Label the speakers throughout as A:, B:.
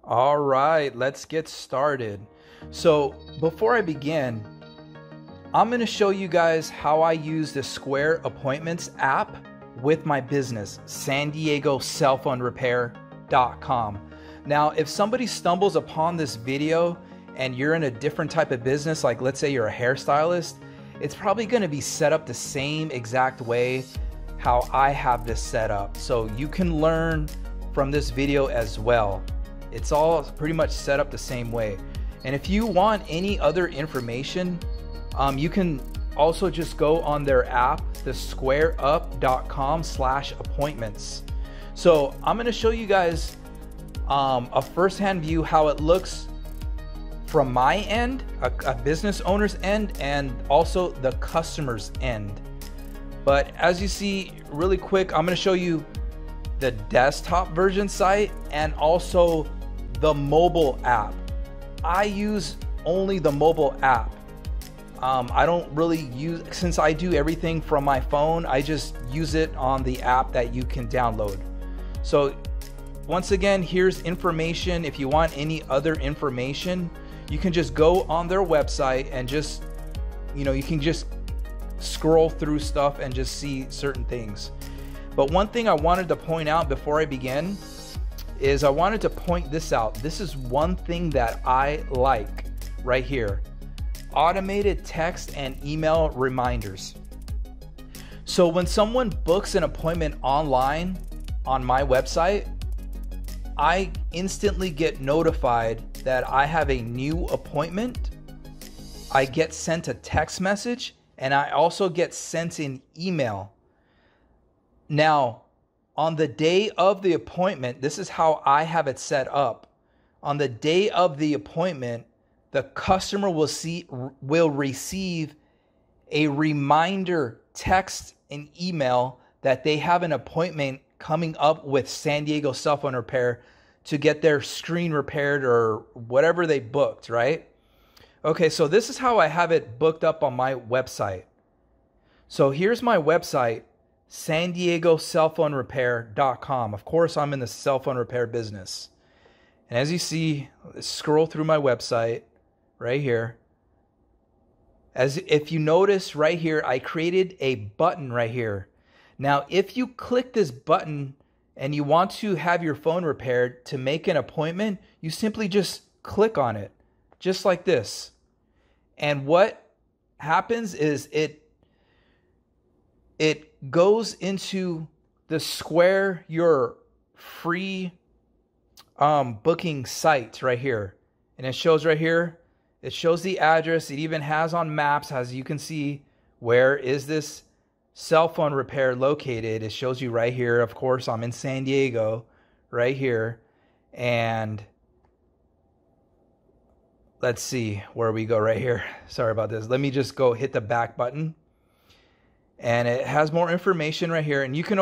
A: All right, let's get started. So before I begin, I'm going to show you guys how I use the Square Appointments app with my business, San Diego cellphone-repair.com. Now, if somebody stumbles upon this video and you're in a different type of business, like let's say you're a hairstylist, it's probably going to be set up the same exact way how I have this set up. So you can learn from this video as well. It's all pretty much set up the same way. And if you want any other information, you can also just go on their app, the squareup.com/appointments. So I'm going to show you guys a first-hand view how it looks from my end, a business owner's end, and also the customer's end. But as you see really quick, I'm going to show you the desktop version site and also the mobile app. I use only the mobile app. I don't really use, since I do everything from my phone, I just use it on the app that you can download. So once again, here's information. If you want any other information, you can just go on their website and just, you can just scroll through stuff and just see certain things. But one thing I wanted to point out before I begin is I wanted to point this out. This is one thing that I like right here. Automated text and email reminders. So when someone books an appointment online on my website, I instantly get notified that I have a new appointment. I get sent a text message and I also get sent an email. Now, on the day of the appointment, this is how I have it set up. On the day of the appointment, the customer will receive a reminder text and email that they have an appointment coming up with San Diego Cell Phone Repair to get their screen repaired or whatever they booked, right? Okay, so this is how I have it booked up on my website. So here's my website, San Diego cellphone-repair.com. Of course, I'm in the cell phone repair business. And as you see, let's scroll through my website right here. As if you notice right here, I created a button right here. Now, if you click this button and you want to have your phone repaired to make an appointment, you simply just click on it, just like this. And what happens is it goes into the Square, your free booking site right here. And it shows right here, it shows the address. It even has on maps, as you can see, where is this cell phone repair located. It shows you right here. Of course, I'm in San Diego right here. And let's see where we go right here. Sorry about this. Let me just go hit the back button. And it has more information right here. And you can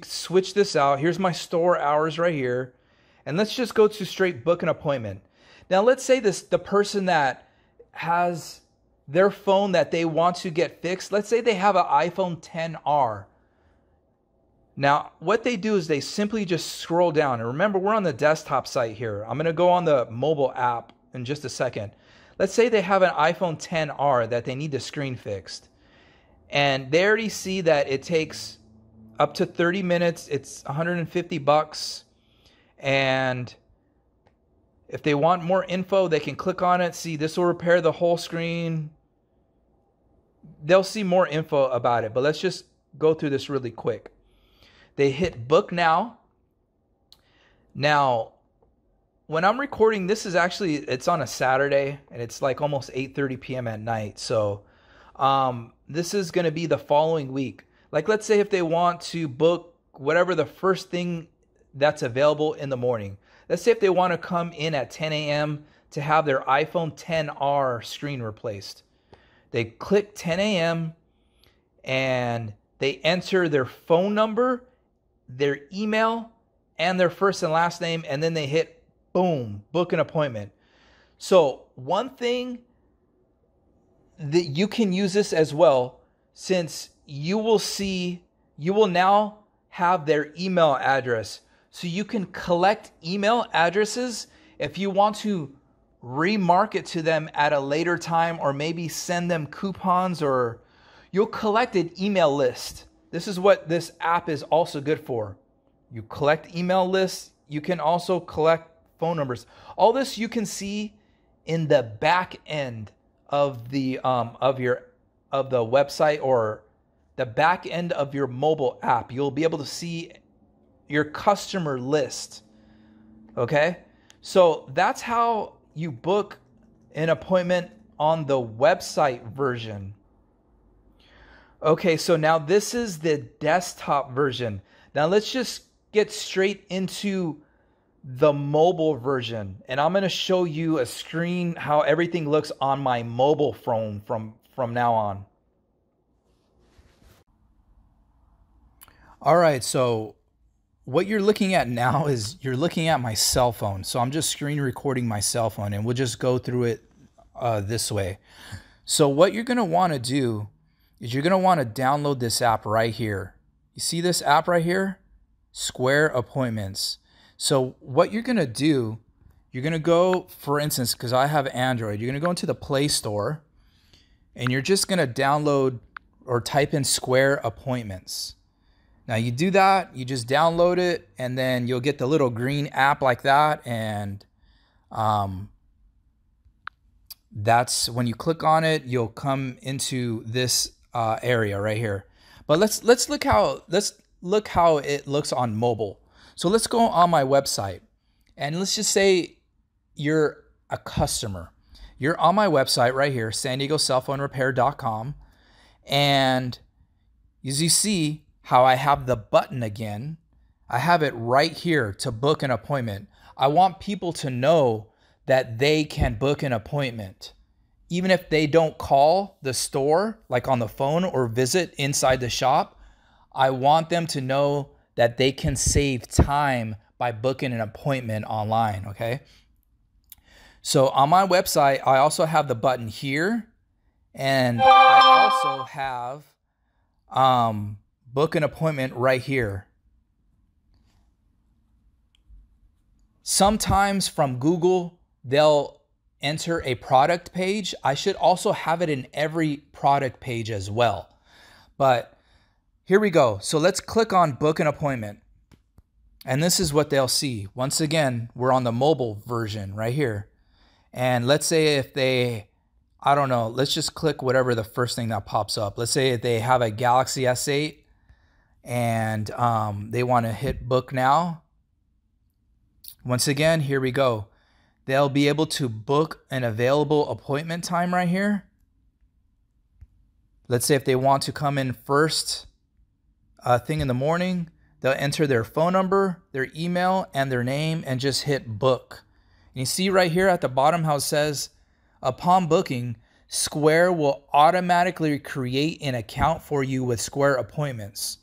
A: switch this out. Here's my store hours right here. And let's just go to straight book an appointment. Now, let's say the person that has their phone that they want to get fixed, let's say they have an iPhone XR. Now, what they do is they simply just scroll down. And remember, we're on the desktop site here. I'm going to go on the mobile app in just a second. Let's say they have an iPhone XR that they need the screen fixed. And they already see that it takes up to 30 minutes. It's $150. And if they want more info, they can click on it. See, this will repair the whole screen. They'll see more info about it. But let's just go through this really quick. They hit book now. Now, when I'm recording, this is actually, it's on a Saturday. And it's like almost 8:30 p.m. at night. So this is going to be the following week. Like, let's say if they want to book whatever the first thing that's available in the morning. Let's say if they want to come in at 10 a.m. to have their iPhone XR screen replaced. They click 10 a.m. and they enter their phone number, their email, and their first and last name, and then they hit, boom, book an appointment. So one thing that you can use this as well, since you will now have their email address. So you can collect email addresses If you want to remarket to them at a later time, or maybe send them coupons, or you'll collect an email list. This is what this app is also good for. You collect email lists. You can also collect phone numbers. All this you can see in the back end of the website, or the back end of your mobile app. You'll be able to see your customer list. Okay? So that's how you book an appointment on the website version. Okay, so now this is the desktop version. Now let's just get straight into the mobile version. And I'm going to show you a screen how everything looks on my mobile phone from now on. All right, so what you're looking at now is you're looking at my cell phone. So I'm just screen recording my cell phone, and we'll just go through it this way. So what you're going to want to do is you're going to want to download this app right here. You see this app right here? Square Appointments. So what you're going to do, you're going to go, for instance, because I have Android, you're going to go into the Play Store, and you're just going to download or type in Square Appointments. Now you do that, you just download it, and then you'll get the little green app like that, and that's when you click on it, you'll come into this area right here. But let's look how it looks on mobile. So let's go on my website, and let's just say you're a customer. You're on my website right here, SanDiegoCellPhoneRepair.com, and as you see how I have the button again, I have it right here to book an appointment. I want people to know that they can book an appointment. Even if they don't call the store, like on the phone, or visit inside the shop, I want them to know that they can save time by booking an appointment online, okay? So on my website, I also have the button here, and I also have book an appointment right here. Sometimes from Google, they'll enter a product page. I should also have it in every product page as well. But here we go. So let's click on book an appointment. And this is what they'll see. Once again, we're on the mobile version right here. And let's say if they, I don't know, let's just click whatever the first thing that pops up. Let's say if they have a Galaxy S8 and they want to hit book now. Once again, here we go. They'll be able to book an available appointment time right here. Let's say if they want to come in first thing in the morning, they'll enter their phone number, their email, and their name, and just hit book. And you see right here at the bottom how it says, upon booking, Square will automatically create an account for you with Square Appointments.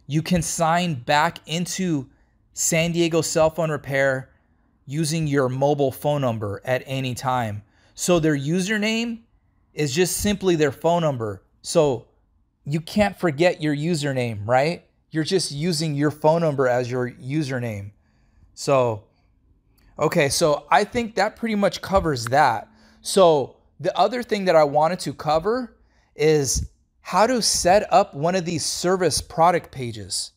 A: You can sign back into San Diego Cell Phone Repair using your mobile phone number at any time. So their username is just simply their phone number. So you can't forget your username, right? You're just using your phone number as your username. So, okay, so I think that pretty much covers that. So the other thing that I wanted to cover is how to set up one of these service product pages.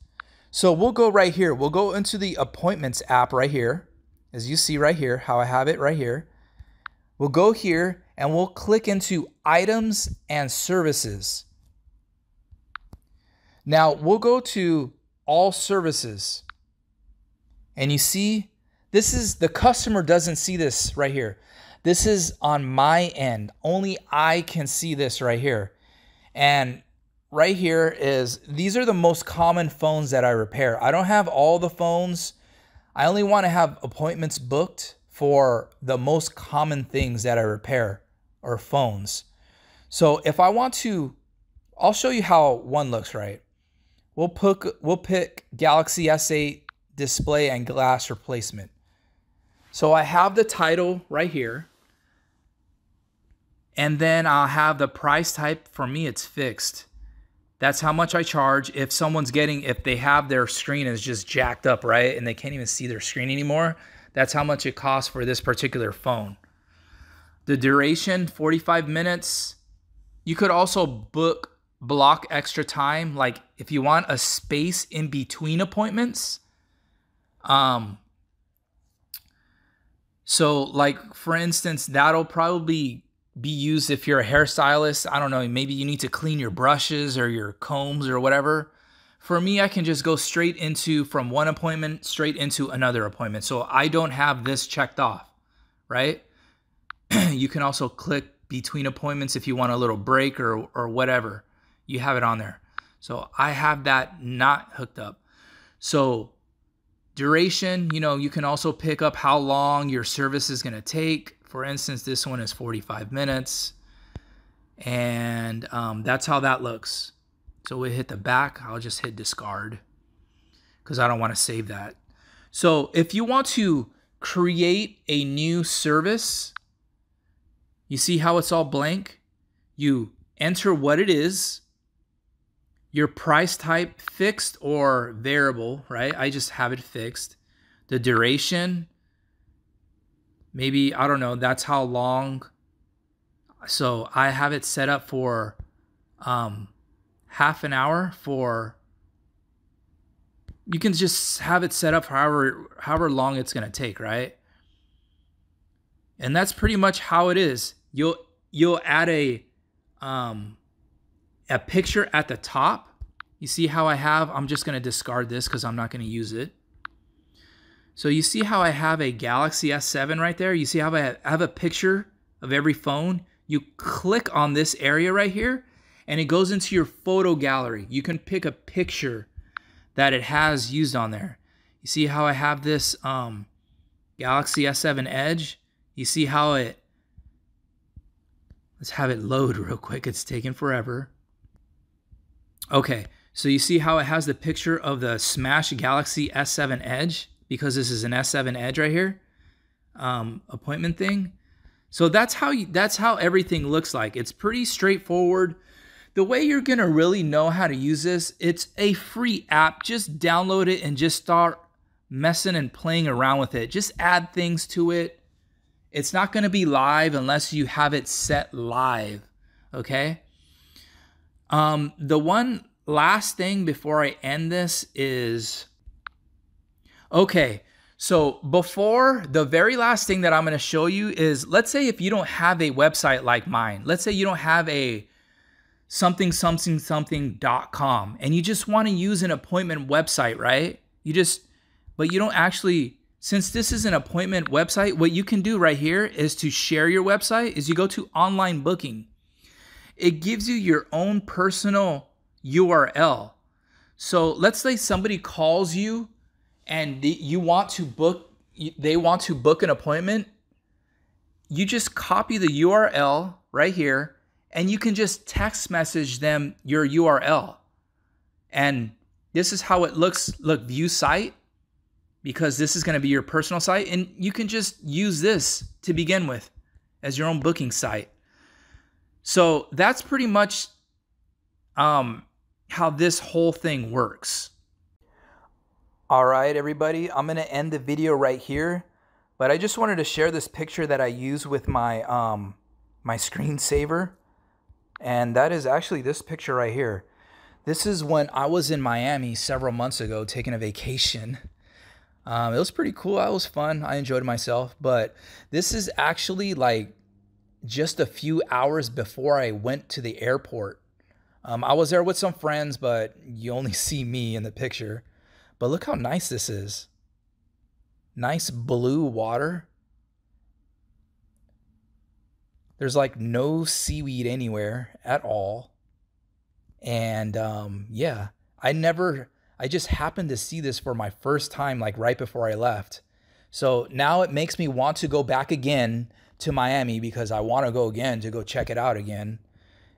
A: So we'll go right here. We'll go into the Appointments app right here. As you see right here, how I have it right here. We'll go here and we'll click into Items and Services. Now we'll go to All Services. And you see, this is, the customer doesn't see this right here. This is on my end. Only I can see this right here. And right here is, these are the most common phones that I repair. I don't have all the phones. I only want to have appointments booked for the most common things that I repair, or phones. So if I want to, I'll show you how one looks, right? We'll pick Galaxy S8 display and glass replacement. So I have the title right here. And then I'll have the price type. For me, it's fixed. That's how much I charge. If someone's if they have their screen is just jacked up, right? And they can't even see their screen anymore, That's how much it costs for this particular phone. The duration, 45 minutes. You could also block extra time, like if you want a space in between appointments. So like for instance, that'll probably be used if you're a hairstylist. I don't know, maybe you need to clean your brushes or your combs or whatever. For me, I can just go straight into, from one appointment straight into another appointment. So I don't have this checked off, right? You can also click between appointments if you want a little break or whatever. You have it on there. So I have that not hooked up. So duration, you know, you can also pick up how long your service is going to take. For instance, this one is 45 minutes. And that's how that looks. So we hit the back. I'll just hit discard because I don't want to save that. So if you want to create a new service, you see how it's all blank? You enter what it is, your price type, fixed or variable, right? I just have it fixed. The duration, maybe, I don't know, that's how long. So I have it set up for half an hour. For, you can just have it set up for however long it's going to take, right? And that's pretty much how it is. You'll add a picture at the top. You see how I have, I'm just going to discard this because I'm not going to use it. So you see how I have a Galaxy S7 right there? You see how I have a picture of every phone? You click on this area right here and it goes into your photo gallery. You can pick a picture that it has used on there. You see how I have this Galaxy S7 Edge? You see how it, let's have it load real quick. It's taking forever. Okay, so you see how it has the picture of the Smash Galaxy S7 Edge, because this is an S7 Edge right here, appointment thing. So that's how everything looks like. It's pretty straightforward. The way you're gonna really know how to use this, it's a free app. Just download it and just start messing and playing around with it. Just add things to it. It's not gonna be live unless you have it set live, okay? The one last thing before I end this is, okay, so before, the very last thing that I'm going to show you is, let's say if you don't have a website like mine, let's say you don't have a something.com and you just want to use an appointment website, right? But you don't actually, since this is an appointment website, what you can do right here is to share your website is you go to online booking. It gives you your own personal URL. So let's say somebody calls you and you want to book, they want to book an appointment. You just copy the URL right here and you can just text message them your URL. And this is how it looks. Look, view site, because this is going to be your personal site. And you can just use this to begin with as your own booking site. So that's pretty much how this whole thing works. All right, everybody, I'm going to end the video right here, but I just wanted to share this picture that I use with my my screensaver, and that is actually this picture right here. This is when I was in Miami several months ago taking a vacation. It was pretty cool. It was fun. I enjoyed myself, but this is actually like just a few hours before I went to the airport. I was there with some friends, but you only see me in the picture. But look how nice this is. Nice blue water. There's like no seaweed anywhere at all. And yeah, I just happened to see this for my first time, like right before I left. So now it makes me want to go back again to Miami because I want to go again to go check it out again.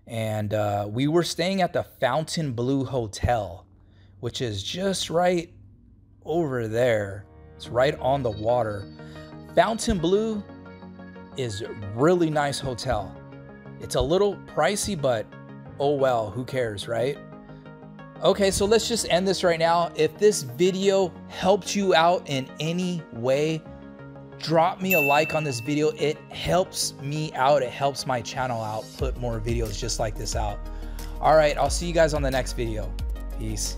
A: And we were staying at the Fontainebleau Hotel, which is just right over there. It's right on the water. Fontainebleau is a really nice hotel. It's a little pricey, but oh well, who cares, right? Okay, so let's just end this right now. If this video helped you out in any way, drop me a like on this video. It helps me out. It helps my channel out, put more videos just like this out. All right, I'll see you guys on the next video. Peace.